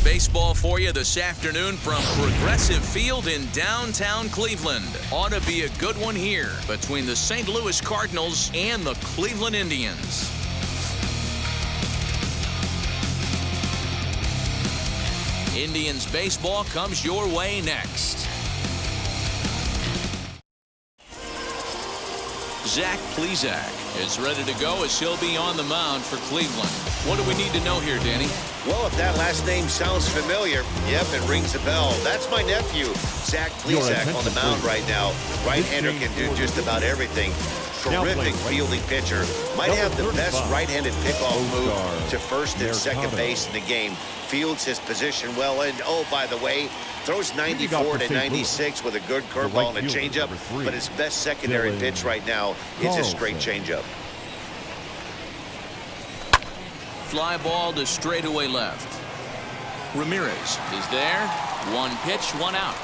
baseball for you this afternoon from Progressive Field in downtown Cleveland. Ought to be a good one here between the St. Louis Cardinals and the Cleveland Indians. Indians baseball comes your way next. Zach Plesac is ready to go as he'll be on the mound for Cleveland. What do we need to know here, Danny? Well, if that last name sounds familiar, yep, it rings a bell. That's my nephew, Zach Plesac, on the mound right now. Right-hander can do just about everything. Terrific fielding pitcher. Might have the best right-handed pickoff move to first and second base in the game. Fields his position well, and oh, by the way, throws 94 to 96 with a good curveball and a changeup, but his best secondary pitch right now is his straight changeup. Fly ball to straightaway left. Ramirez is there. One pitch, one out.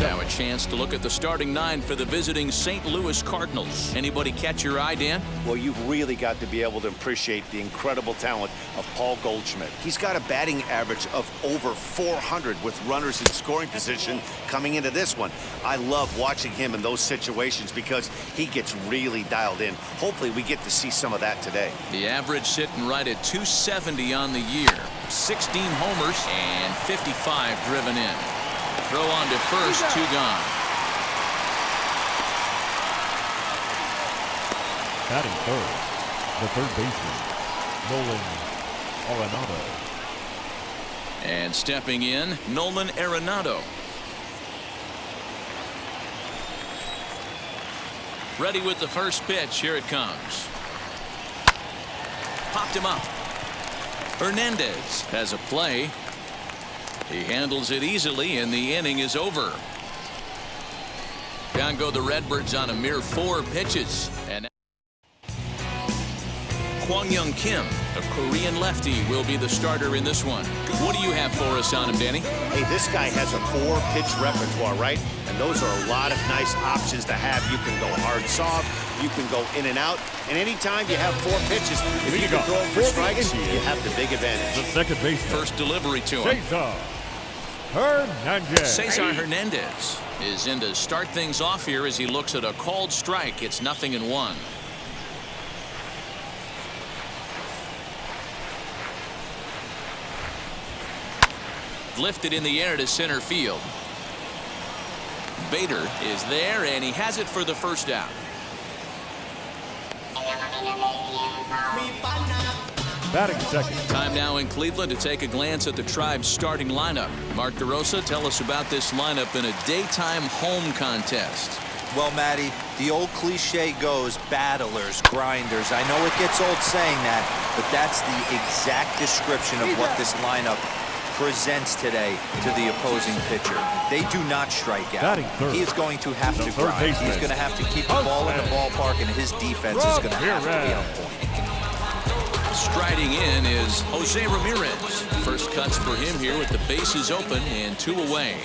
Now a chance to look at the starting nine for the visiting St. Louis Cardinals. Anybody catch your eye, Dan? Well, you've really got to be able to appreciate the incredible talent of Paul Goldschmidt. He's got a batting average of over 400 with runners in scoring position coming into this one. I love watching him in those situations because he gets really dialed in. Hopefully we get to see some of that today. The average sitting right at 270 on the year. 16 homers and 55 driven in. Throw on to first, two gone. Batting third, the third baseman, Nolan Arenado. And stepping in, Nolan Arenado. Ready with the first pitch. Here it comes. Popped him up. Hernandez has a play. He handles it easily, and the inning is over. Down go the Redbirds on a mere 4 pitches. And Kwang Young Kim, the Korean lefty, will be the starter in this one. What do you have for us on him, Danny? Hey, this guy has a 4-pitch repertoire, right? And those are a lot of nice options to have. You can go hard, soft. You can go in and out. And anytime you have 4 pitches, if you can throw them for strikes, you have the big advantage. The second baseman. First delivery to him. Cesar Hernandez is in to start things off here as he looks at a called strike. It's 0-1. Lifted in the air to center field. Bader is there, and he has it for the first out. Batting second. Time now in Cleveland to take a glance at the Tribe's starting lineup. Mark DeRosa, tell us about this lineup in a daytime home contest. Well, Matty, the old cliche goes battlers, grinders. I know it gets old saying that, but that's the exact description of what this lineup presents today to the opposing pitcher. They do not strike out. He is going to have to grind. He's going to have to keep the ball in the ballpark, and his defense is going to have to be on point. Striding in is Jose Ramirez. First cuts for him here with the bases open and 2 away.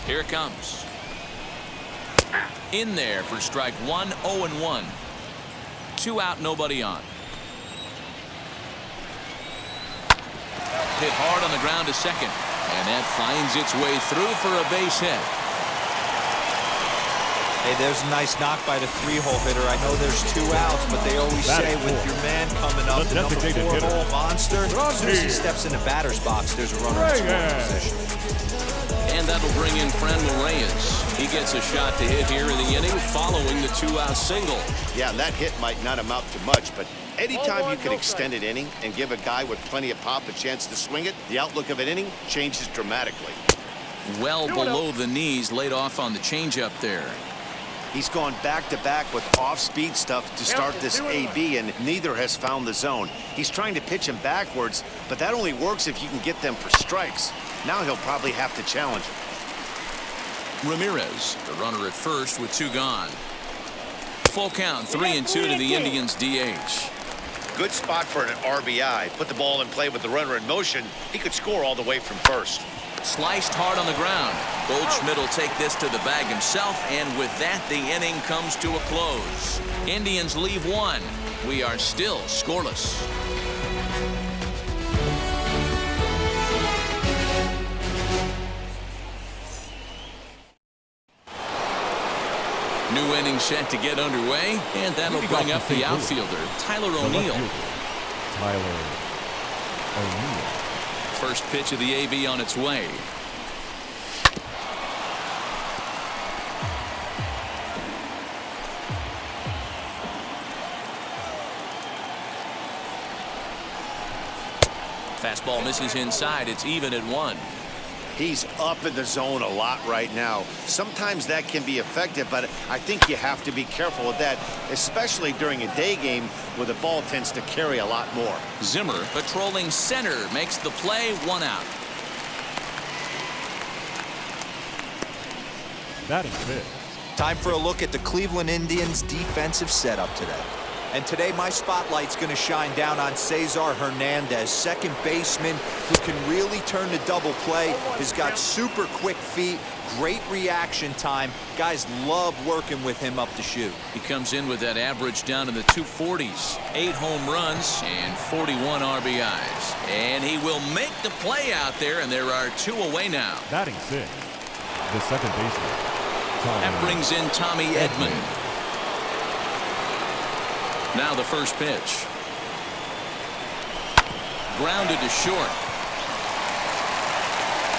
Here it comes. In there for strike 1, 0-1. 2 out, nobody on. Hit hard on the ground to second, and that finds its way through for a base hit. Hey, there's a nice knock by the 3-hole hitter. I know there's 2 outs, but they always say with your man coming up, the number 4-hole monster, as soon as he steps in the batter's box, there's a runner in scoring position. And that'll bring in Franmil Reyes. He gets a shot to hit here in the inning following the 2-out single. Yeah, that hit might not amount to much, but anytime you can extend an inning and give a guy with plenty of pop a chance to swing it, the outlook of an inning changes dramatically. Well below the knees, laid off on the changeup there. He's gone back-to-back with off-speed stuff to start this AB, and neither has found the zone. He's trying to pitch him backwards, but that only works if you can get them for strikes. Now he'll probably have to challenge him. Ramirez, the runner at first with 2 gone. Full count, 3-2 to the Indians DH. Good spot for an RBI. Put the ball in play with the runner in motion. He could score all the way from first. Sliced hard on the ground. Goldschmidt will take this to the bag himself, and with that, the inning comes to a close. Indians leave one. We are still scoreless. New inning set to get underway, and that'll bring up the outfielder, Tyler O'Neill. Tyler O'Neill. First pitch of the AB on its way. Fastball misses inside. It's even at 1. He's up in the zone a lot right now. Sometimes that can be effective, but I think you have to be careful with that, especially during a day game where the ball tends to carry a lot more. Zimmer patrolling center makes the play, 1 out. Batting fifth. Time for a look at the Cleveland Indians' defensive setup today. And today my spotlight's going to shine down on Cesar Hernandez, second baseman who can really turn the double play. He's got super quick feet, great reaction time. Guys love working with him up the chute. He comes in with that average down in the 240s. 8 home runs and 41 RBIs. And he will make the play out there, and there are 2 away now. Batting sixth. The second baseman. That brings in Tommy Edman. Now the first pitch. Grounded to short.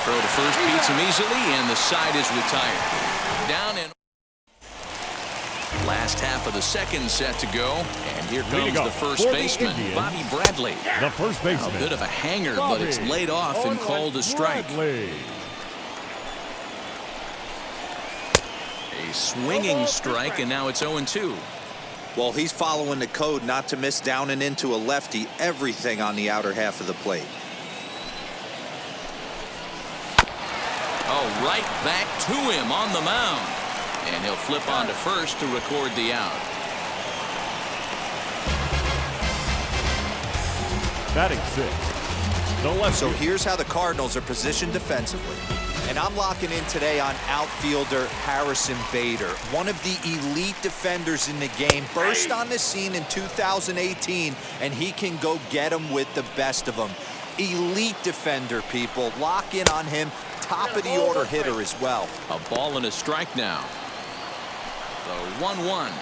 Throw to first beats him easily, and the side is retired. Down in. Last half of the second set to go, and here comes the first baseman, Bobby Bradley. The first baseman. A bit of a hanger, but it's laid off and called a strike. Bradley. A swinging strike, and now it's 0-2. Well, he's following the code not to miss down and into a lefty, everything on the outer half of the plate. Oh, right back to him on the mound. And he'll flip on to first to record the out. Batting sixth. The left. So here's how the Cardinals are positioned defensively. And I'm locking in today on outfielder Harrison Bader, one of the elite defenders in the game. Burst on the scene in 2018, and he can go get them with the best of them. Elite defender, people. Lock in on him. Top of the order hitter as well. A ball and a strike now. The 1-1.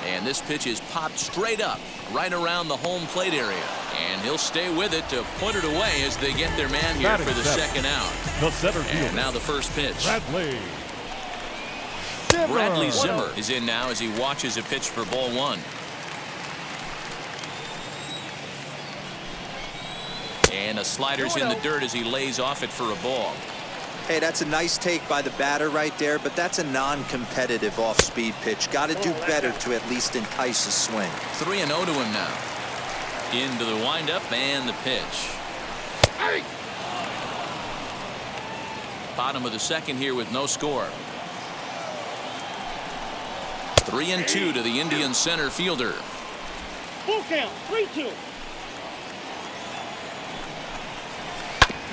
And this pitch is popped straight up, right around the home plate area. And he'll stay with it to put it away as they get their man here for the second out. The center fielder. And now the first pitch. Bradley Zimmer is in now as he watches a pitch for ball 1. And a slider's in the dirt as he lays off it for a ball. Hey, that's a nice take by the batter right there, but that's a non-competitive off-speed pitch. Got to do better to at least entice a swing. 3-0 to him now. Into the windup and the pitch. Bottom of the second here with no score. 3-2 to the Indian center fielder. Full count, 3-2.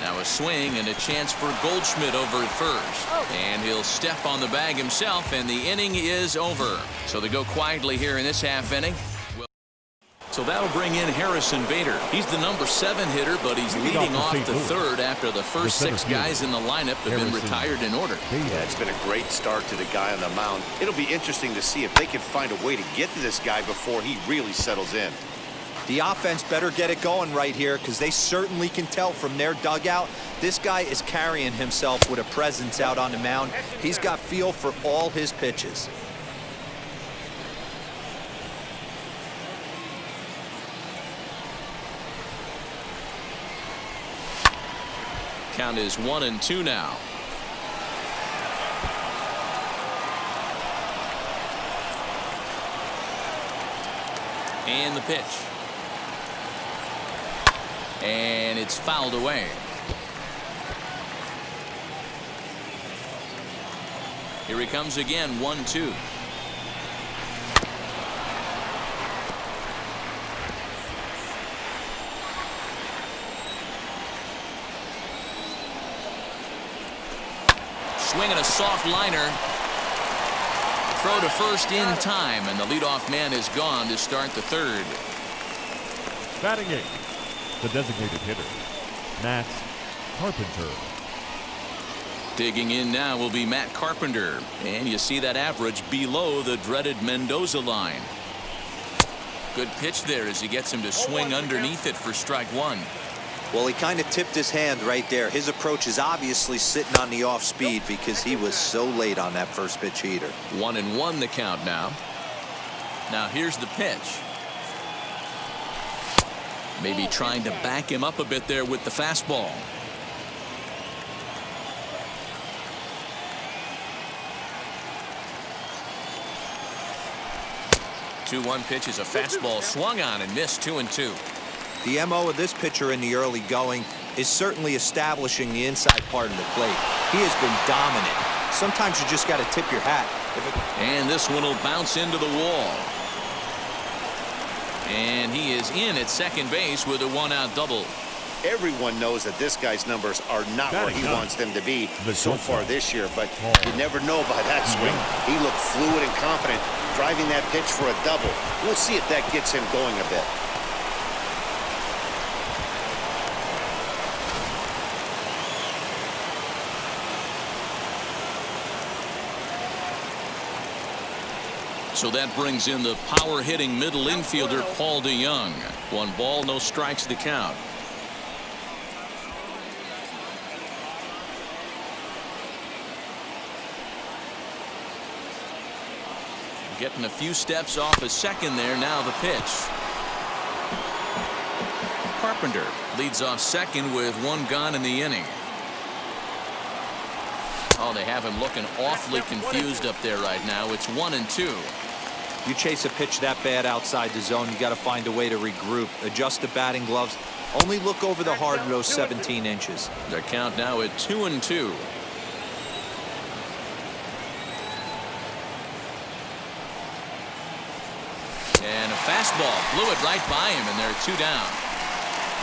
Now a swing and a chance for Goldschmidt over at first. And he'll step on the bag himself, and the inning is over. So they go quietly here in this half inning. So that'll bring in Harrison Bader. He's the number 7 hitter, but he's leading off the third after the first 6 guys in the lineup have been retired in order. Yeah, it's been a great start to the guy on the mound. It'll be interesting to see if they can find a way to get to this guy before he really settles in. The offense better get it going right here, because they certainly can tell from their dugout this guy is carrying himself with a presence out on the mound. He's got feel for all his pitches. Count is 1-2 now. And the pitch. And it's fouled away. Here he comes again, 1-2. swing and a soft liner. Throw to first in time, and the leadoff man is gone to start the third. Batting eighth, the designated hitter, Matt Carpenter. Digging in now will be Matt Carpenter, and you see that average below the dreaded Mendoza line. Good pitch there as he gets him to swing underneath it for strike one. Well, he kind of tipped his hand right there. His approach is obviously sitting on the off speed because he was so late on that first pitch heater. 1-1 the count now. Now here's the pitch. Maybe trying to back him up a bit there with the fastball. 2-1 pitch is a fastball swung on and missed. 2-2. The MO of this pitcher in the early going is certainly establishing the inside part of the plate. He has been dominant. Sometimes you just got to tip your hat. And this one will bounce into the wall. And he is in at second base with a one-out double. Everyone knows that this guy's numbers are not where he wants them to be so far this year, but you never know by that swing. He looked fluid and confident, driving that pitch for a double. We'll see if that gets him going a bit. So that brings in the power-hitting middle infielder Paul DeYoung. 1 ball, no strikes to count. Getting a few steps off his second there. Now the pitch. Carpenter leads off second with 1 gone in the inning. Oh, they have him looking awfully confused up there right now. It's 1-2. You chase a pitch that bad outside the zone, you got to find a way to regroup, adjust the batting gloves, only look over the hard nose 17 inches. Their count now at 2-2. And a fastball blew it right by him, and they're 2 down.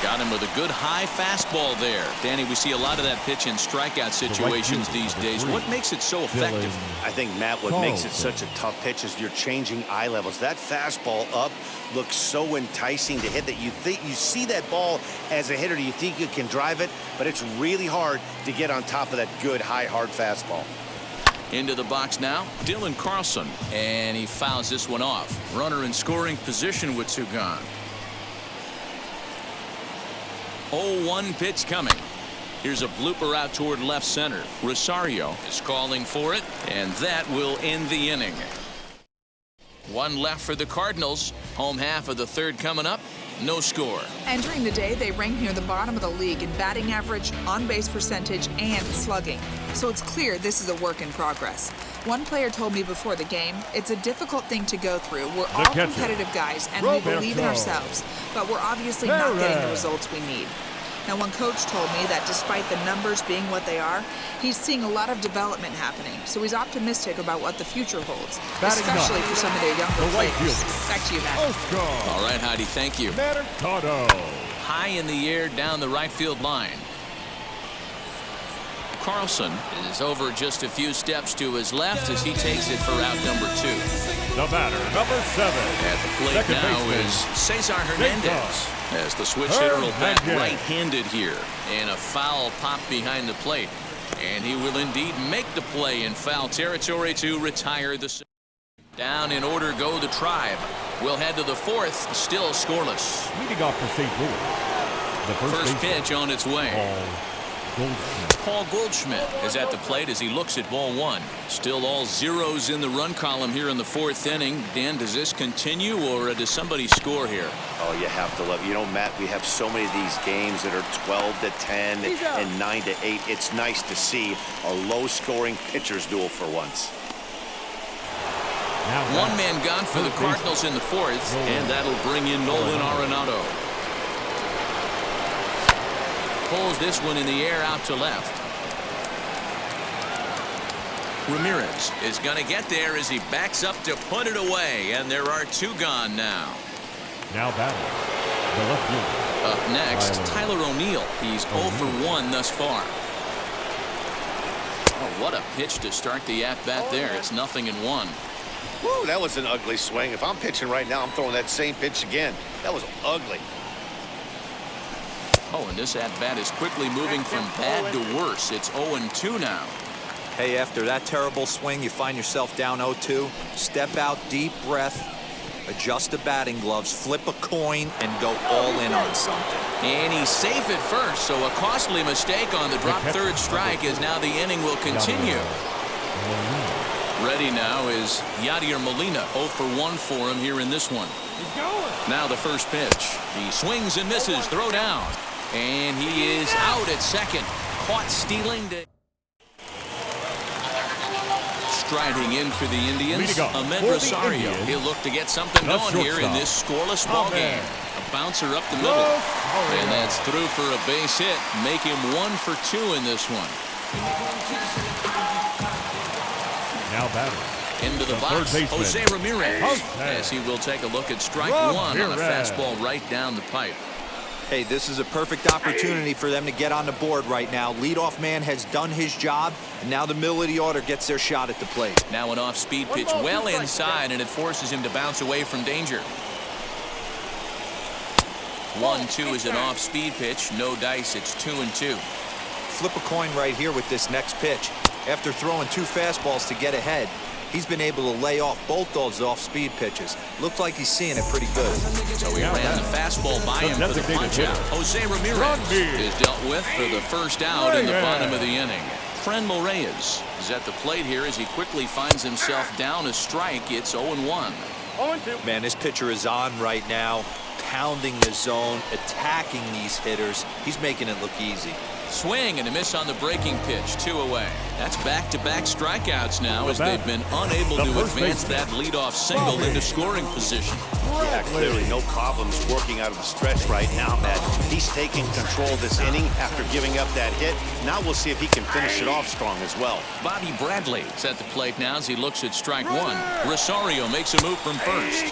Got him with a good high fastball there. Danny, we see a lot of that pitch in strikeout situations these days. What makes it so effective? I think, Matt, what makes it such a tough pitch is you're changing eye levels. That fastball up looks so enticing to hit that you think you see that ball as a hitter. You think you can drive it, but it's really hard to get on top of that good high hard fastball. Into the box now, Dylan Carlson, and he fouls this one off. Runner in scoring position with 2 gone. 0-1 pitch coming. Here's a blooper out toward left center. Rosario is calling for it, and that will end the inning. 1 left for the Cardinals. Home half of the third coming up. No score. Entering the day, they rank near the bottom of the league in batting average, on-base percentage, and slugging. So it's clear this is a work in progress. One player told me before the game, it's a difficult thing to go through. We're all competitive guys, and we believe in ourselves, but we're obviously not getting the results we need. Now, one coach told me that despite the numbers being what they are, he's seeing a lot of development happening, so he's optimistic about what the future holds, especially for some of their younger players. Back to you, Matt. All right, Heidi, thank you. Mercado. High in the air down the right field line. Carlson is over just a few steps to his left as he takes it for out number 2. The batter, number 7. At the plate Second now baseman, is Cesar Hernandez. As the switch hitter will bat right-handed here. And a foul pop behind the plate. And he will indeed make the play in foul territory to retire the... Down in order go the Tribe. We'll head to the 4th, still scoreless. Leading off for St. Louis. The First pitch on its way. Paul Goldschmidt is at the plate as he looks at ball 1. Still all zeros in the run column here in the 4th inning. Dan, does this continue, or does somebody score here? Oh, you have to love it. You know, Matt, we have so many of these games that are 12-10 and 9-8. It's nice to see a low-scoring pitcher's duel for once. 1 man gone for the Cardinals in the 4th, and that'll bring in Nolan Arenado. Pulls this one in the air out to left. Ramirez is going to get there as he backs up to put it away, and there are 2 gone now. Now batting, the left fielder. Up next, Tyler O'Neill. He's 0 for 1 thus far. What a pitch to start the at-bat there. It's 0-1. Woo, that was an ugly swing. If I'm pitching right now, I'm throwing that same pitch again. That was ugly. Oh, and this at-bat is quickly moving from bad to worse. It's 0-2 now. Hey, after that terrible swing, you find yourself down 0-2. Step out, deep breath, adjust the batting gloves, flip a coin, and go all in on something. And he's safe at first, so a costly mistake on the drop third strike as now the inning will continue. Ready now is Yadier Molina. 0 for 1 for him here in this one. Now the first pitch. He swings and misses. Throw down. And he is out at second. Caught stealing. Striding in for the Indians, Ahmed Rosario. He'll look to get something going here in this scoreless ball game. A bouncer up the middle. And that's through for a base hit. Make him 1 for 2 in this one. Now batting. Into the box, Jose Ramirez. As he will take a look at strike 1 on a fastball right down the pipe. Hey, this is a perfect opportunity for them to get on the board right now. Leadoff man has done his job, and now the middle of the order gets their shot at the plate. Now an off-speed pitch well inside, and it forces him to bounce away from danger. 1-2 is an off-speed pitch. No dice. It's 2-2. Flip a coin right here with this next pitch. After throwing 2 fastballs to get ahead, he's been able to lay off both those off-speed pitches. Looks like he's seeing it pretty good. So he ran the fastball by him for the punch-out. Jose Ramirez is dealt with for the first out in the bottom of the inning. Franmil Reyes is at the plate here as he quickly finds himself down a strike. It's 0-1. Man, this pitcher is on right now, pounding the zone, attacking these hitters. He's making it look easy. Swing and a miss on the breaking pitch. 2 away. That's back-to-back strikeouts now as they've been unable to advance that leadoff single into scoring position. Yeah, clearly no problems working out of the stretch right now, Matt. He's taking control of this inning after giving up that hit. Now we'll see if he can finish it off strong as well. Bobby Bradley is at the plate now as he looks at strike 1. Rosario makes a move from first.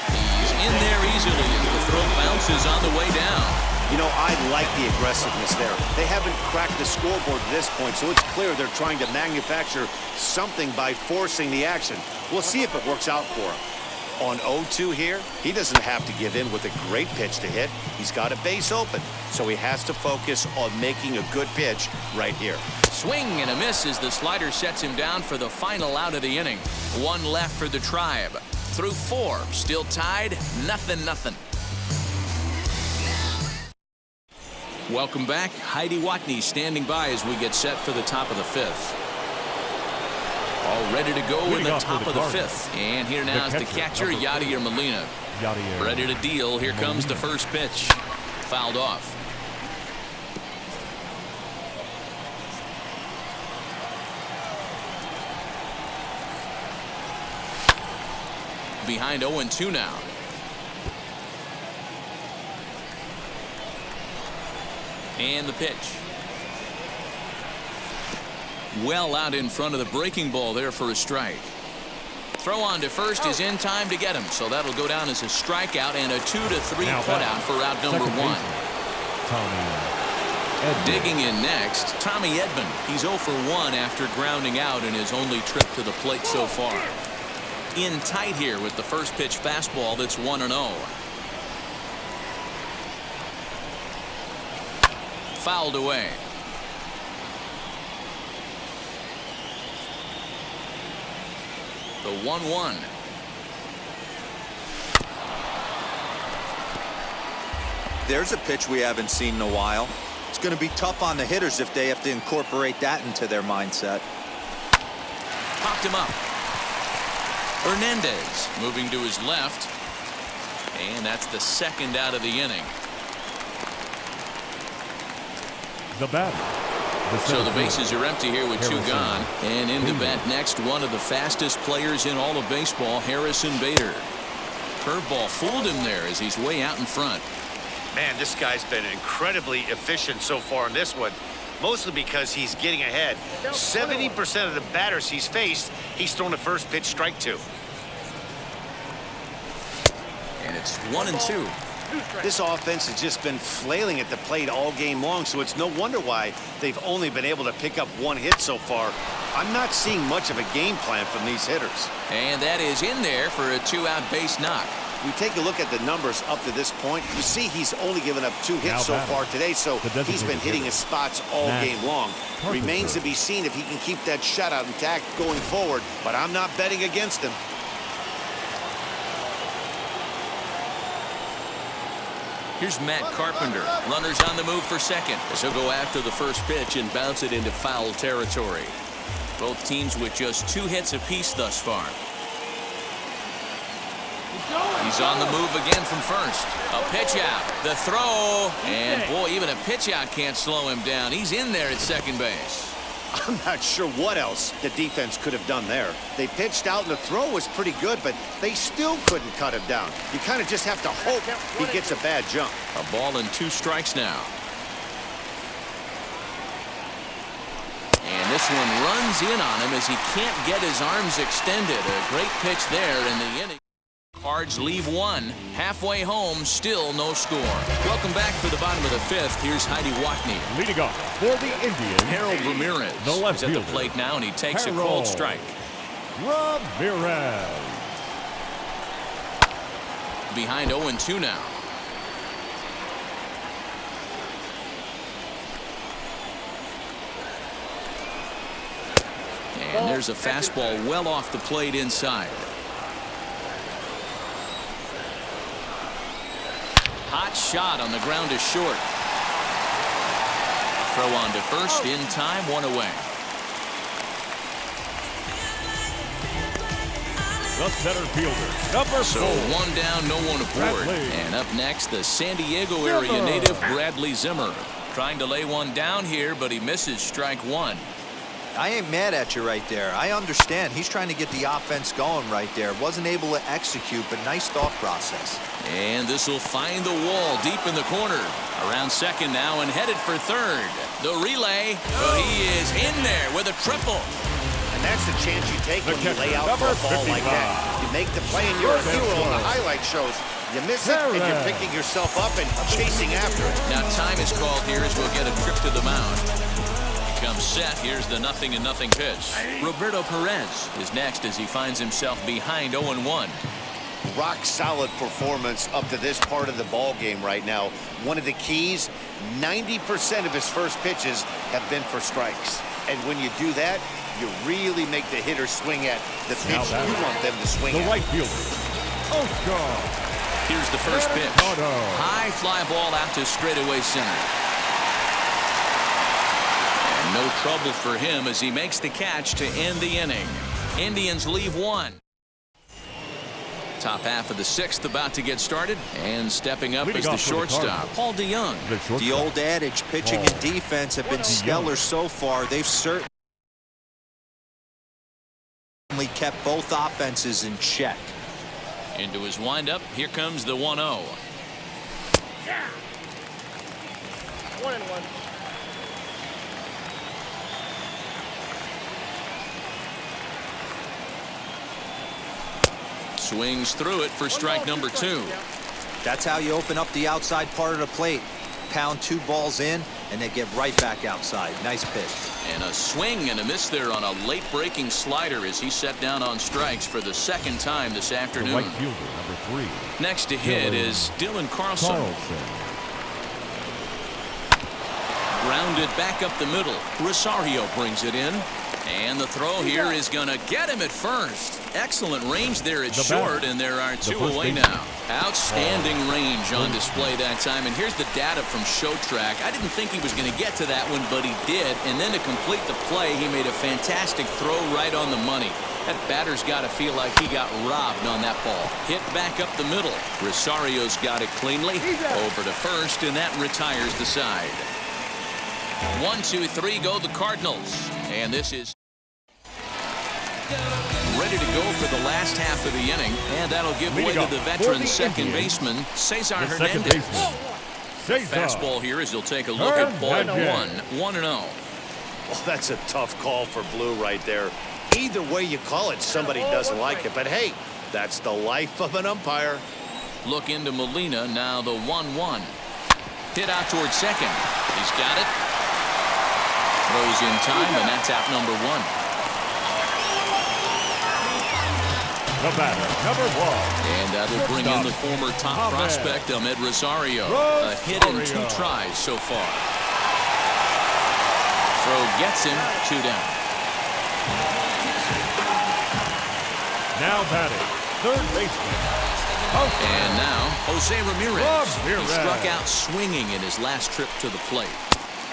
He's in there easily as the throw bounces on the way down. You know, I like the aggressiveness there. They haven't cracked the scoreboard at this point, so it's clear they're trying to manufacture something by forcing the action. We'll see if it works out for him. On 0-2 here, he doesn't have to give in with a great pitch to hit. He's got a base open, so he has to focus on making a good pitch right here. Swing and a miss as the slider sets him down for the final out of the inning. 1 left for the Tribe. Through 4, still tied, 0-0. Welcome back. Heidi Watney standing by as we get set for the top of the 5th. All ready to go in the top of the 5th. And here now is the catcher, Yadier Molina. Ready to deal. Here comes the first pitch. Fouled off. Behind 0-2 now. And the pitch. Well out in front of the breaking ball there for a strike. Throw on to first is in time to get him, so that'll go down as a strikeout and a 2-3 putout for out number 1. Digging in next, Tommy Edman. He's 0 for 1 after grounding out in his only trip to the plate so far. In tight here with the first pitch fastball that's 1-0. Fouled away. The 1-1. There's a pitch we haven't seen in a while. It's going to be tough on the hitters if they have to incorporate that into their mindset. Popped him up. Hernandez moving to his left. And that's the second out of the inning. The batter. So the bases are empty here with 2 gone. And in to bat next, one of the fastest players in all of baseball, Harrison Bader. Curveball fooled him there as he's way out in front. Man, this guy's been incredibly efficient so far in this one, mostly because he's getting ahead. 70% of the batters he's faced, he's thrown the first pitch strike to. And it's 1-2. This offense has just been flailing at the plate all game long, so it's no wonder why they've only been able to pick up one hit so far. I'm not seeing much of a game plan from these hitters. And that is in there for a 2-out base knock. We take a look at the numbers up to this point. You see he's only given up 2 hits so far today, so he's been hitting his spots all game long. Remains to be seen if he can keep that shutout intact going forward, but I'm not betting against him. Here's Matt Carpenter. Runners on the move for second as he'll go after the first pitch and bounce it into foul territory. Both teams with just 2 hits apiece thus far. He's on the move again from first. A pitch out. The throw. And boy, even a pitch out can't slow him down. He's in there at second base. I'm not sure what else the defense could have done there. They pitched out and the throw was pretty good, but they still couldn't cut him down. You kind of just have to hope he gets a bad jump. A ball and 2 strikes now. And this one runs in on him as he can't get his arms extended. A great pitch there in the inning. Cards leave 1. Halfway home, still no score. Welcome back for the bottom of the 5th. Here's Heidi Watney. Leading off for the Indians, Harold Ramirez the left is at the fielder, plate now, and he takes a cold strike. Ramirez. Behind 0-2 now. And there's a fastball well off the plate inside. Hot shot on the ground is short. Throw on to first in time, 1 away. The center fielder, number 4. So 1 down, no one aboard. Bradley. And up next, the San Diego area native Bradley Zimmer. Trying to lay one down here, but he misses strike 1. I ain't mad at you right there. I understand. He's trying to get the offense going right there. Wasn't able to execute, but nice thought process. And this will find the wall deep in the corner. Around second now and headed for third. The relay, but he is in there with a triple. And that's the chance you take when you lay out for a ball like that. You make the play and you're a hero on the highlight shows. You miss it and you're picking yourself up and chasing after it. Now time is called here as we'll get a trip to the mound. Comes set. Here's the 0-0 pitch. Roberto Perez is next as he finds himself behind 0-1. Rock solid performance up to this part of the ball game right now. One of the keys, 90% of his first pitches have been for strikes. And when you do that, you really make the hitter swing at the pitch you want them to swing at. The right fielder, Oscar. Here's the first pitch. High fly ball out to straightaway center. No trouble for him as he makes the catch to end the inning. Indians leave 1. Top half of the 6th about to get started, and stepping up is the shortstop, Paul DeYoung. The old adage, pitching and defense have been stellar so far. They've certainly kept both offenses in check. Into his windup, here comes the 1-0. Yeah. 1-1. Swings through it for strike number 2. That's how you open up the outside part of the plate. Pound 2 balls in, and they get right back outside. Nice pitch. And a swing and a miss there on a late breaking slider as he set down on strikes for the 2nd time this afternoon. The right fielder, number 3. Next to hit is Dylan Carlson. Grounded back up the middle. Rosario brings it in. And the throw here is going to get him at first. Excellent range there at short, and there are 2 away now. Outstanding range on display that time. And here's the data from ShowTrack. I didn't think he was going to get to that one, but he did. And then to complete the play, he made a fantastic throw right on the money. That batter's got to feel like he got robbed on that ball. Hit back up the middle. Rosario's got it cleanly. Over to first, and that retires the side. 1, 2, 3 go the Cardinals. And this is ready to go for the last half of the inning, and that'll give way to the veteran second baseman, Cesar Hernandez. Fastball here as he'll take a look at ball 1, 1-0. Well, that's a tough call for Blue right there. Either way you call it, somebody doesn't like it. But hey, that's the life of an umpire. Look into Molina. Now the 1-1. Hit out towards second. He's got it. Throws in time, and that's out number 1. The batter, number 1. And that'll bring in the former top prospect, Ahmed Rosario. A hit in 2 tries so far. Throw gets him, 2 down. Now batting, third baseman. And now, Jose Ramirez. He struck out swinging in his last trip to the plate.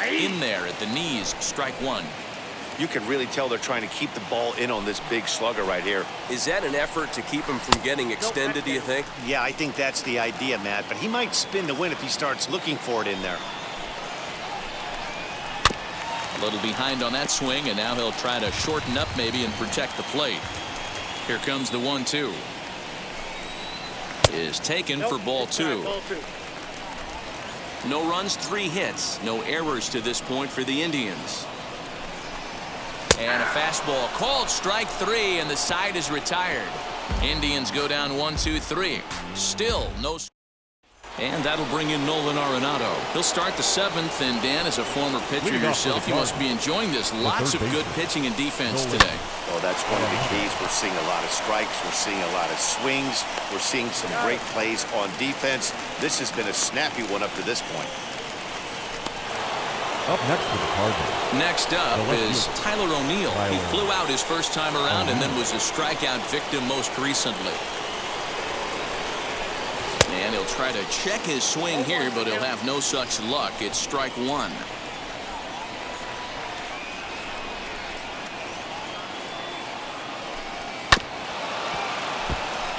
In there at the knees, strike 1. You can really tell they're trying to keep the ball in on this big slugger right here. Is that an effort to keep him from getting extended, do you think? Yeah, I think that's the idea, Matt. But he might spin to win if he starts looking for it in there. A little behind on that swing, and now he'll try to shorten up maybe and protect the plate. Here comes the 1-2. Is taken for ball 2. No runs, 3 hits. No errors to this point for the Indians. And a fastball called strike 3, and the side is retired. Indians go down 1-2-3. Still no. And that'll bring in Nolan Arenado. He'll start the 7th, and Dan, as a former pitcher yourself, you must be enjoying this. Lots of good pitching and defense today. Oh, that's one of the keys. We're seeing a lot of strikes. We're seeing a lot of swings. We're seeing some great plays on defense. This has been a snappy one up to this point. Up next for the Cardinals. Next up is Tyler O'Neill. He flew out his first time around and then was a strikeout victim most recently. And he'll try to check his swing here, but he'll have no such luck. It's strike 1.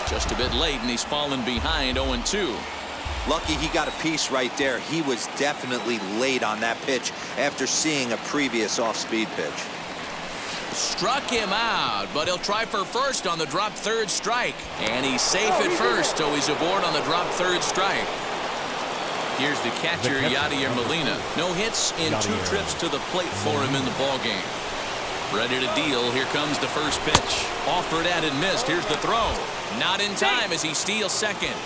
Just a bit late, and he's fallen behind 0-2. Lucky he got a piece right there. He was definitely late on that pitch after seeing a previous off-speed pitch. Struck him out, but he'll try for first on the drop third strike. And he's safe at first, so he's aboard on the drop third strike. Here's the catcher, Yadier Molina. No hits in 2 trips to the plate for him in the ballgame. Ready to deal. Here comes the first pitch. Offered at and missed. Here's the throw. Not in time as he steals second.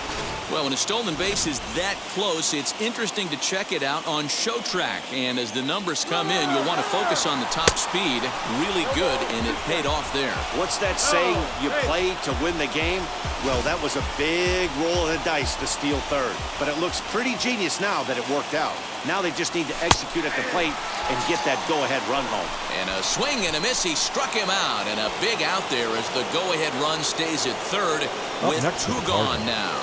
Well, when a stolen base is that close, it's interesting to check it out on Show Track. And as the numbers come in, you'll want to focus on the top speed. Really good, and it paid off there. What's that saying? You play to win the game? Well, that was a big roll of the dice to steal third. But it looks pretty genius now that it worked out. Now they just need to execute at the plate and get that go-ahead run home. And a swing and a miss. He struck him out. And a big out there as the go-ahead run stays at third with 2 gone now.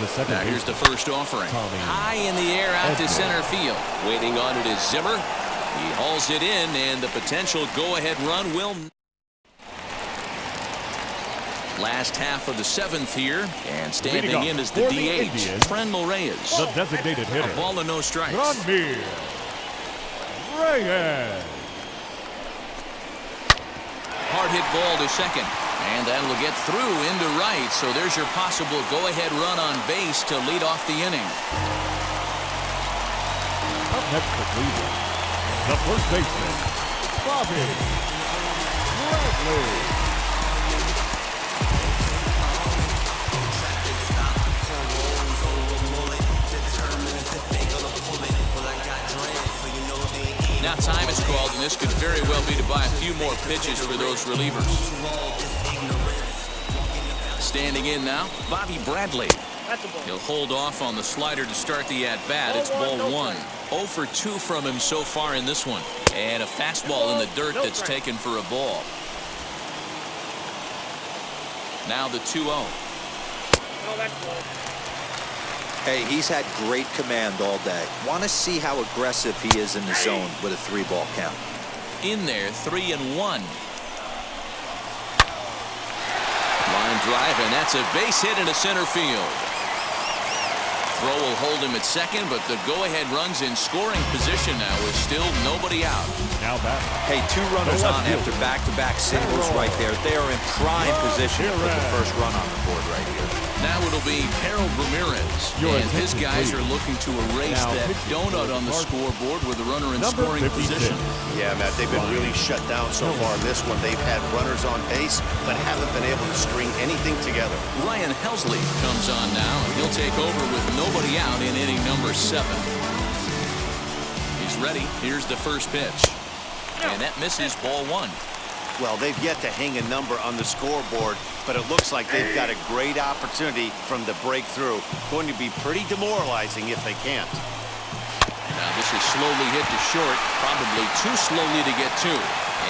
Now here's the first offering. High in the air out to center field. Waiting on it is Zimmer. He hauls it in, and the potential go-ahead run will. Last half of the 7th here, and standing in is the DH, Franmil Reyes. The designated hitter. A ball and no strikes. Franmil Reyes. Hard hit ball to second. And that will get through into right. So there's your possible go-ahead run on base to lead off the inning. Up next for Cleveland, the first baseman, Bobby Bradley. Now time is called, and this could very well be to buy a few more pitches for those relievers. Standing in now, Bobby Bradley. He'll hold off on the slider to start the at-bat. It's ball 1. 0 for 2 from him so far in this one. And a fastball in the dirt that's taken for a ball. Now the 2-0. Hey, he's had great command all day. Want to see how aggressive he is in the zone with a 3-ball count. In there, 3-1. Line drive, and that's a base hit into center field. Throw will hold him at second, but the go-ahead run's in scoring position now with still nobody out. Now back. Hey, 2 runners on after back-to-back singles right there. They are in prime position to put the first run on the board right here. Now it'll be Harold Ramirez. And his guys are looking to erase that donut on the scoreboard with a runner in scoring position. Yeah, Matt, they've been really shut down so far in this one. They've had runners on base, but haven't been able to string anything together. Ryan Helsley comes on now. He'll take over with nobody out in inning number 7. He's ready. Here's the first pitch. And that misses, ball 1. Well, they've yet to hang a number on the scoreboard, but it looks like they've got a great opportunity from the breakthrough. Going to be pretty demoralizing if they can't. Now this is slowly hit to short, probably too slowly to get to.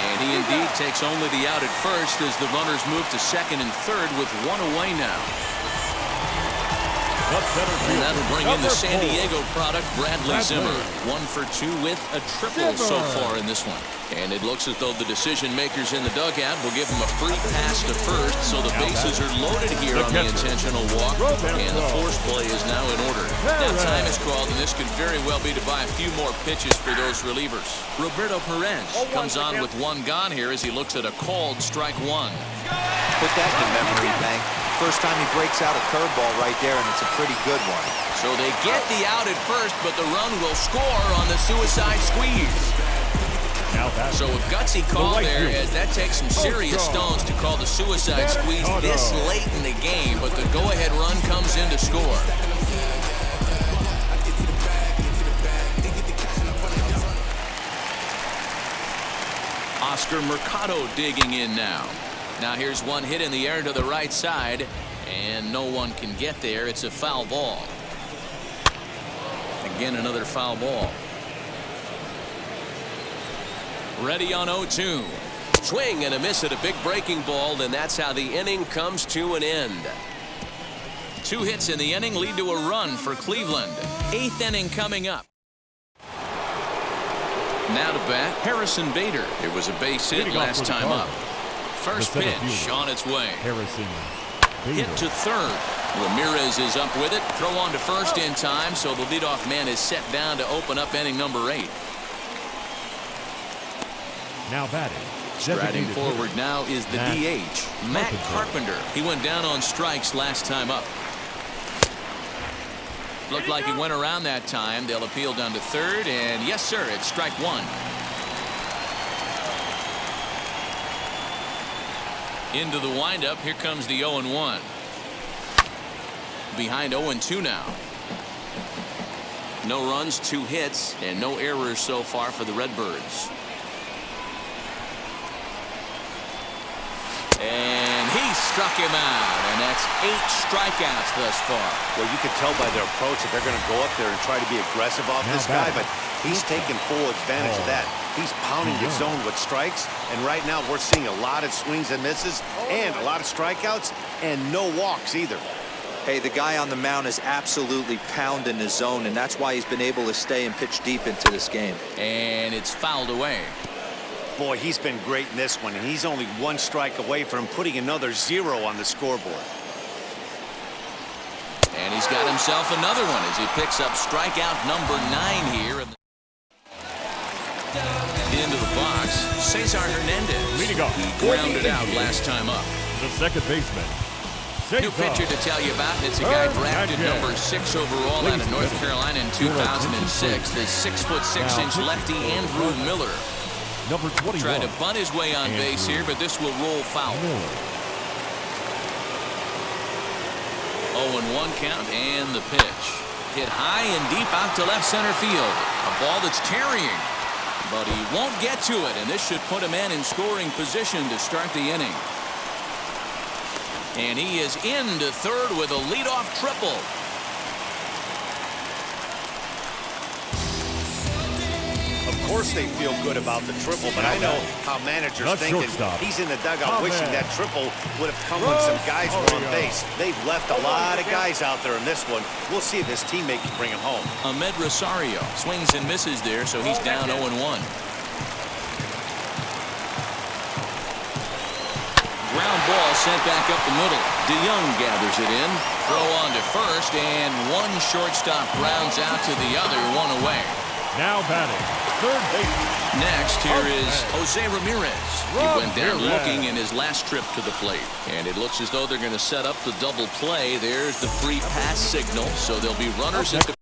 And he indeed takes only the out at first as the runners move to second and third with 1 away now. And that'll bring in the San Diego product, Bradley Zimmer. 1 for 2 with a triple so far in this one. And it looks as though the decision makers in the dugout will give him a free pass to first, so the bases are loaded here on the intentional walk, and the force play is now in order. Now time is called, and this could very well be to buy a few more pitches for those relievers. Roberto Perez comes on with 1 gone here as he looks at a called strike 1. Put that in memory bank. First time he breaks out a curveball right there, and it's a pretty good one. So they get the out at first, but the run will score on the suicide squeeze. So a gutsy call there, as that takes some serious stones to call the suicide squeeze this late in the game, but the go-ahead run comes in to score. Oscar Mercado digging in now. Now here's one hit in the air to the right side, and no one can get there. It's a foul ball. Again, another foul ball. Ready on 0-2. Swing and a miss at a big breaking ball, and that's how the inning comes to an end. 2 hits in the inning lead to a run for Cleveland. 8th inning coming up. Now to bat, Harrison Bader. It was a base hit last time up. First pitch on its way. Harrison Hit to third. Ramirez is up with it. Throw on to first in time, so the leadoff man is set down to open up inning number 8. now batting. Striding forward now is the DH, Matt Carpenter. He went down on strikes last time up. Looked like he went around that time. They'll appeal down to third, and yes, sir, it's strike 1. Into the windup. Here comes the 0-1. Behind 0-2 now. No runs, 2 hits, and no errors so far for the Redbirds. And he struck him out, and that's 8 strikeouts thus far. Well, you can tell by their approach that they're going to go up there and try to be aggressive off this guy, but he's taking full advantage of that. He's pounding the zone with strikes, and right now we're seeing a lot of swings and misses and a lot of strikeouts and no walks either. Hey, the guy on the mound is absolutely pounding the zone, and that's why he's been able to stay and pitch deep into this game. And it's fouled away. Boy, he's been great in this one, and he's only 1 strike away from putting another 0 on the scoreboard. And he's got himself another one as he picks up strikeout number 9 here. Into the box, Cesar Hernandez. Leading off. He grounded out last time up. The second baseman. New pitcher to tell you about, and it's a guy drafted number 6 overall out of North Carolina in 2006. The 6'6" lefty Andrew Miller. Number 21. Tried to bunt his way on base here, but this will roll foul. 0-1 count, and the pitch. Hit high and deep out to left center field. A ball that's carrying, but he won't get to it, and this should put a man in scoring position to start the inning. And he is into third with a leadoff triple. Of course they feel good about the triple, but I know how managers thinking. He's in the dugout wishing that triple would have come when some guys were on base. They've left a lot of guys out there in this one. We'll see if his teammate can bring him home. Ahmed Rosario swings and misses there, so he's down 0-1. Ground ball sent back up the middle. DeYoung gathers it in. Throw on to first, and one shortstop grounds out to the other, 1 away. Now batting, third base. Next, here is Jose Ramirez. He went down looking in his last trip to the plate. And it looks as though they're going to set up the double play. There's the free pass signal. So there'll be runners at the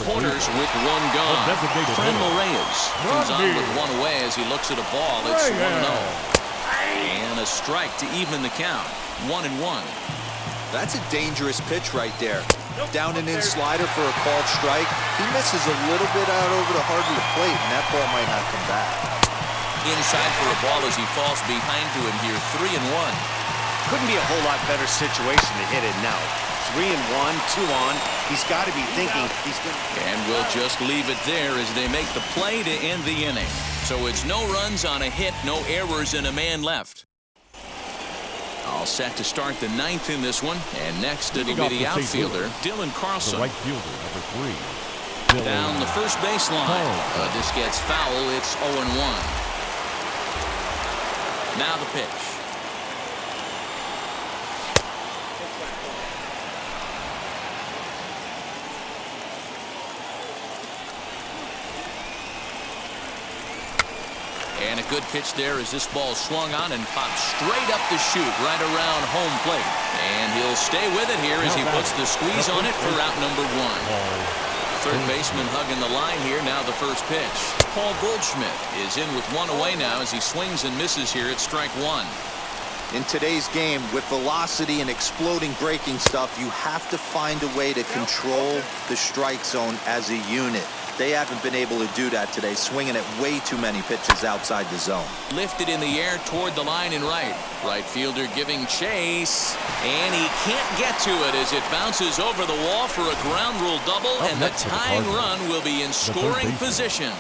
corners with one gone. Franmil Reyes comes on with one away as he looks at a ball. It's 1-0. And a strike to even the count. 1-1. That's a dangerous pitch right there. Down and in slider for a called strike. He misses a little bit out over the heart of the plate, and that ball might not come back. Inside for a ball as he falls behind to him here. 3-1. Couldn't be a whole lot better situation to hit it now. 3-1, 2 on. He's got to be thinking he's going to... And we'll just leave it there as they make the play to end the inning. So it's no runs on a hit, no errors, and a man left. All set to start the ninth in this one. And next it'll be the outfielder, Dylan Carlson. The right fielder, number 3. Down the first baseline. This gets foul. It's 0-1. Now the pitch. And a good pitch there as this ball swung on and popped straight up the chute right around home plate. And he'll stay with it here as he puts the squeeze on it for out number 1. Third baseman hugging the line here. Now the first pitch. Paul Goldschmidt is in with one away now as he swings and misses here at strike 1. In today's game, with velocity and exploding breaking stuff, you have to find a way to control the strike zone as a unit. They haven't been able to do that today, swinging at way too many pitches outside the zone. Lifted in the air toward the line and right. Right fielder giving chase. And he can't get to it as it bounces over the wall for a ground rule double. And the tying run will be in scoring position.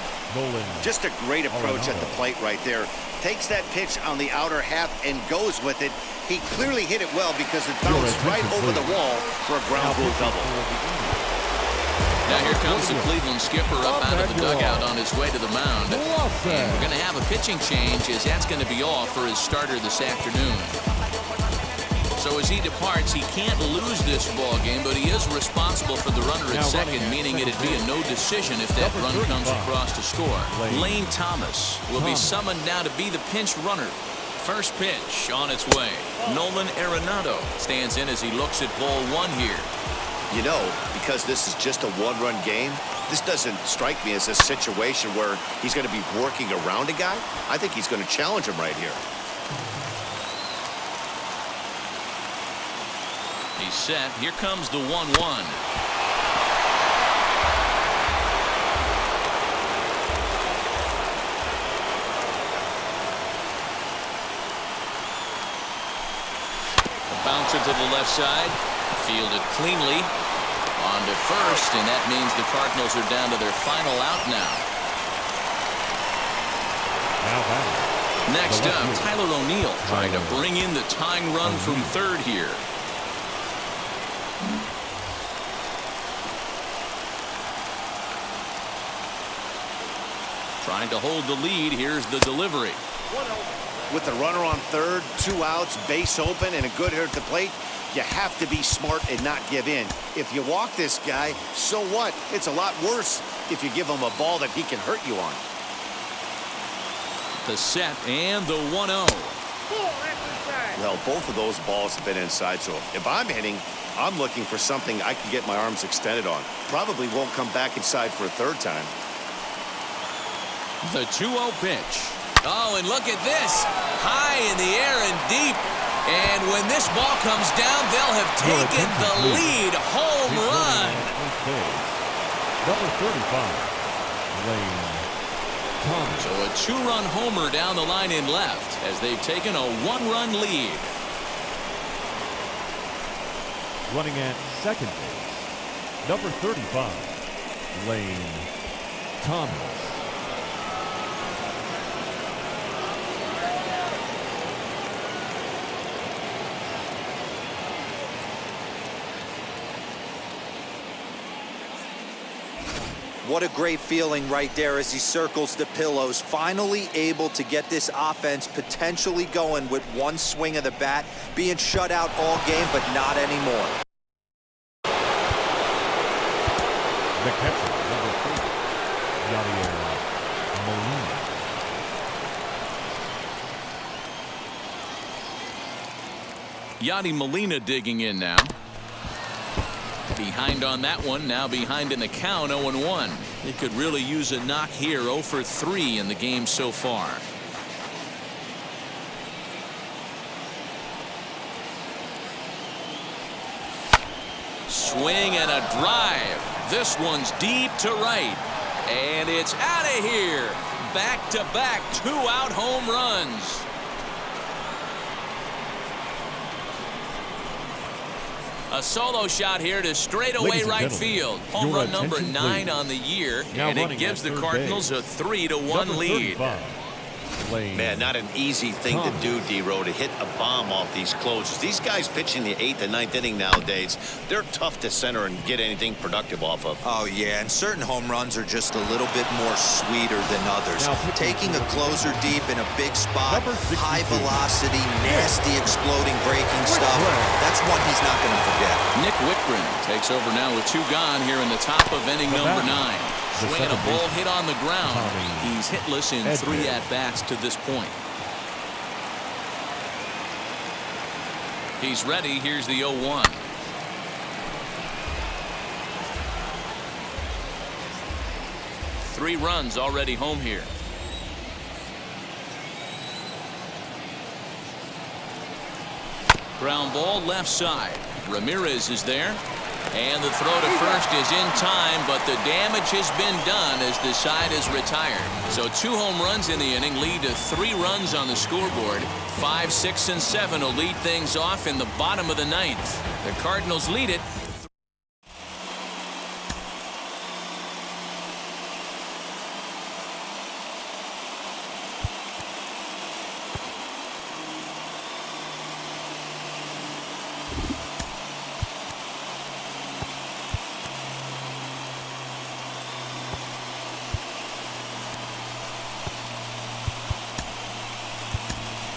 Just a great approach at the plate right there. Takes that pitch on the outer half and goes with it. He clearly hit it well because it bounced right over the wall for a ground rule double. Now here comes the Cleveland skipper up out of the dugout on his way to the mound. And we're going to have a pitching change as that's going to be off for his starter this afternoon. So as he departs, he can't lose this ball game, but he is responsible for the runner at second, meaning it'd be a no decision if that run comes across to score. Lane Thomas will be summoned now to be the pinch runner. First pitch on its way. Nolan Arenado stands in as he looks at ball 1 here. You know, because this is just a one-run game, this doesn't strike me as a situation where he's going to be working around a guy. I think he's going to challenge him right here. He's set. Here comes the 1-1. A bouncer to the left side. Fielded cleanly. On to first, and that means the Cardinals are down to their final out now. Next up, Tyler O'Neill trying to bring in the tying run from third here. Trying to hold the lead. Here's the delivery. With the runner on third, 2 outs, base open, and a good hitter at the plate, you have to be smart and not give in. If you walk this guy, so what? It's a lot worse if you give him a ball that he can hurt you on. The set and the 1-0. Well, both of those balls have been inside, so if I'm hitting, I'm looking for something I can get my arms extended on. Probably won't come back inside for a third time. The 2-0 pitch. Oh, and look at this. High in the air and deep. And when this ball comes down, they'll have taken the lead. Home run. Number 35, Lane Thomas. So a 2-run homer down the line in left as they've taken a 1-run lead. Running at second base, number 35, Lane Thomas. What a great feeling right there as he circles the pillows, finally able to get this offense potentially going with one swing of the bat, being shut out all game, but not anymore. The catcher, number 3, Yadi Molina digging in now. Behind on that one, now behind in the count, 0-1. They could really use a knock here, 0 for 3 in the game so far. Swing and a drive. This one's deep to right. And it's out of here. Back-to-back 2-out home runs. A solo shot here to straightaway right field. Home run number 9 on the year, and it gives the Cardinals a 3-1 lead. Man, not an easy thing to do, D-Row, to hit a bomb off these closers. These guys pitching the 8th and 9th inning nowadays, they're tough to center and get anything productive off of. Oh, yeah, and certain home runs are just a little bit more sweeter than others. Taking a closer deep in a big spot, high velocity, nasty exploding breaking stuff, that's one he's not going to forget. Nick Wickren takes over now with 2 gone here in the top of inning number 9. Swinging a ball hit on the ground. He's hitless in 3 at-bats to this point. He's ready. Here's the 0-1. Three runs already home here. Ground ball left side. Ramirez is there. And the throw to first is in time, but the damage has been done as the side is retired. So 2 home runs in the inning lead to 3 runs on the scoreboard. 5, 6, and 7 will lead things off in the bottom of the 9th. The Cardinals lead it.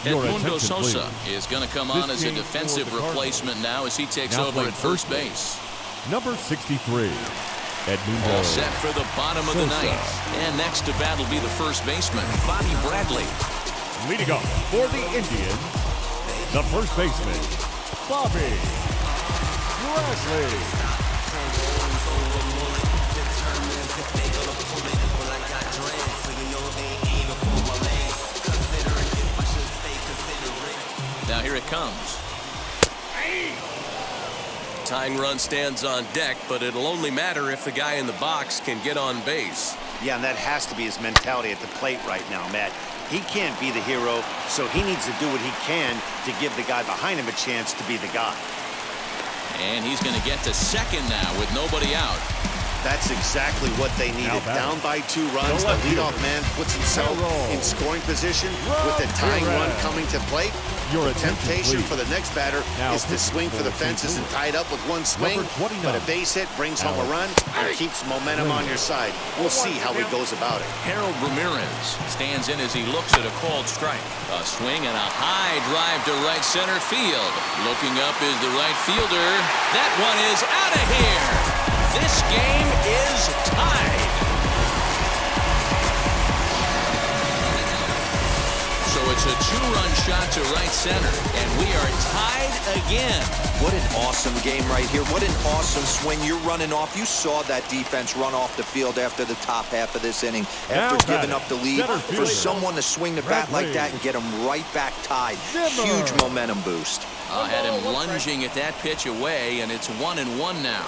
Edmundo Sosa is going to come on as a defensive replacement now as he takes over at first base. Number 63, Edmundo. All set for the bottom of the 9th. And next to bat will be the first baseman, Bobby Bradley. Leading off for the Indians, the first baseman, Bobby Bradley. Now here it comes. Tying run stands on deck, but it'll only matter if the guy in the box can get on base. Yeah, and that has to be his mentality at the plate right now, Matt. He can't be the hero, so he needs to do what he can to give the guy behind him a chance to be the guy. And he's going to get to second now with nobody out. That's exactly what they needed. Down by 2 runs, the leadoff man puts himself in scoring position with the tying run coming to plate. The temptation for the next batter is to swing for the fences and tie it up with 1 swing, but a base hit brings home a run and keeps momentum on your side. We'll see how he goes about it. Harold Ramirez stands in as he looks at a called strike. A swing and a high drive to right center field. Looking up is the right fielder. That one is out of here. This game is tied. So it's a 2-run shot to right center, and we are tied again. What an awesome game right here. What an awesome swing. You're running off. You saw that defense run off the field after the top half of this inning. After giving up the lead, for someone to swing the bat like that and get him right back tied. Huge momentum boost. Had him lunging at that pitch away, and it's 1-1 now.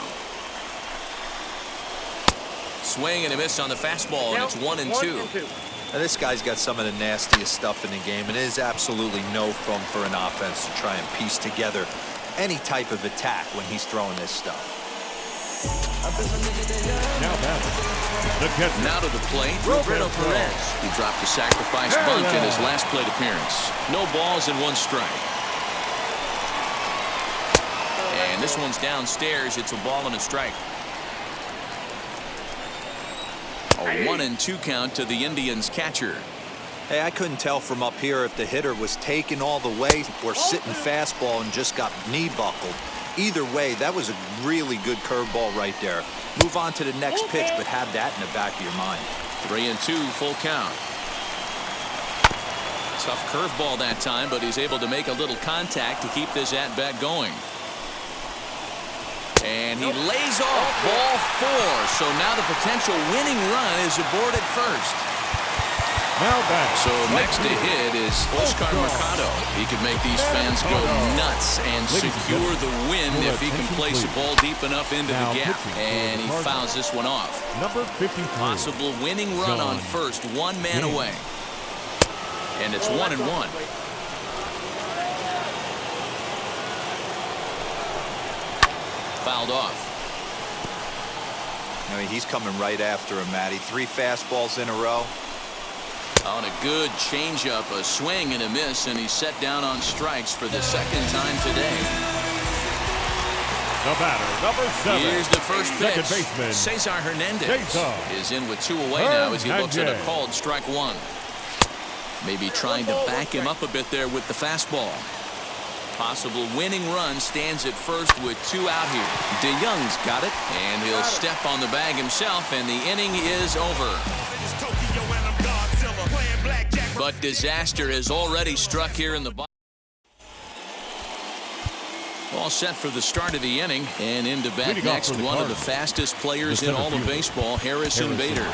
Swing and a miss on the fastball, and it's 1-2. Now, this guy's got some of the nastiest stuff in the game, and it is absolutely no fun for an offense to try and piece together any type of attack when he's throwing this stuff. Now to the plate, Roberto Perez. He dropped a sacrifice bunt in his last plate appearance. No balls and 1 strike. And this one's downstairs. It's a ball and a strike. A 1-2 count to the Indians catcher. Hey, I couldn't tell from up here if the hitter was taken all the way or sitting fastball and just got knee buckled. Either way, that was a really good curveball right there. Move on to the next pitch, but have that in the back of your mind. 3-2, full count. Tough curveball that time, but he's able to make a little contact to keep this at-bat going. And he lays off ball 4. So now the potential winning run is aboard at first. So next to hit is Oscar Mercado. He could make these fans go nuts and secure the win if he can place the ball deep enough into the gap. And he fouls this one off. Number 53. Possible winning run on first, 1 man away. And it's 1-1. Fouled off. I mean, he's coming right after him, Matty. 3 fastballs in a row. On a good changeup, a swing and a miss, and he's set down on strikes for the 2nd time today. The batter, number 7. Here's the first pitch. Second baseman, Cesar Hernandez is in with 2 away now as he looks at a called strike 1. Maybe trying to back him up a bit there with the fastball. Possible winning run stands at first with 2 out here. DeYoung's got it, and he'll step on the bag himself, and the inning is over. But disaster has already struck here in the bottom. All set for the start of the inning, and into bat next, one of the fastest players in all of baseball, Harrison Bader.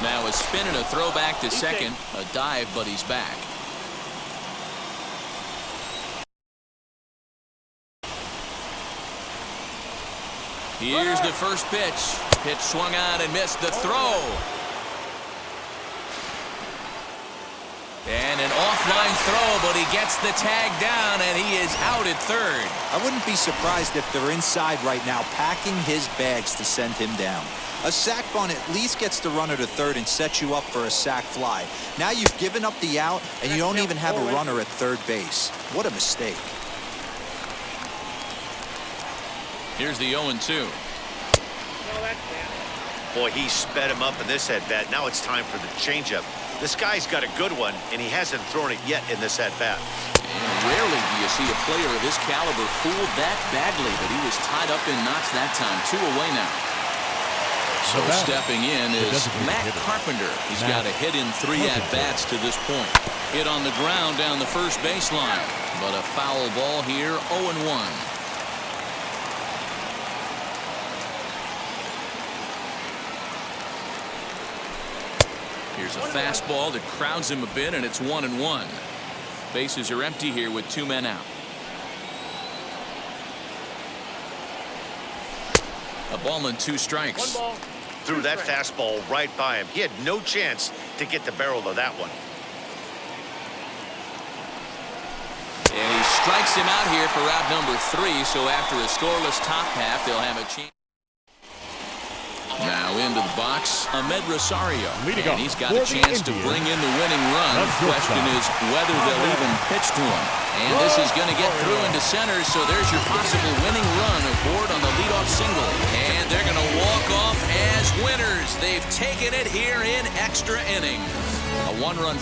Now a spin and a throw back to second. A dive, but he's back. Here's the first pitch. Pitch swung on and missed the throw. And an offline throw, but he gets the tag down, and he is out at third. I wouldn't be surprised if they're inside right now packing his bags to send him down. A sac bunt at least gets the runner to third and sets you up for a sac fly. Now you've given up the out, and you don't even have a runner at third base. What a mistake. Here's the 0-2. Boy, he sped him up in this at-bat. Now it's time for the changeup. This guy's got a good one, and he hasn't thrown it yet in this at-bat. And rarely do you see a player of his caliber fooled that badly, but he was tied up in knots that time. 2 away now. So stepping in is Matt Carpenter. He's got a hit in 3 at-bats to this point. Hit on the ground down the first baseline, but a foul ball here, 0-1. Here's a fastball that crowds him a bit, and it's 1-1. Bases are empty here with 2 men out. A ball and 2 strikes. Threw that fastball right by him. He had no chance to get the barrel of that one. strikes him out here for out number 3, so after a scoreless top half, they'll have a chance. Now into the box, Ahmed Rosario. And he's got a chance to bring in the winning run. The question is whether they'll even pitch to him. And this is going to get through into center, so there's your possible winning run aboard on the leadoff single. And they're going to walk off as winners. They've taken it here in extra innings. A one-run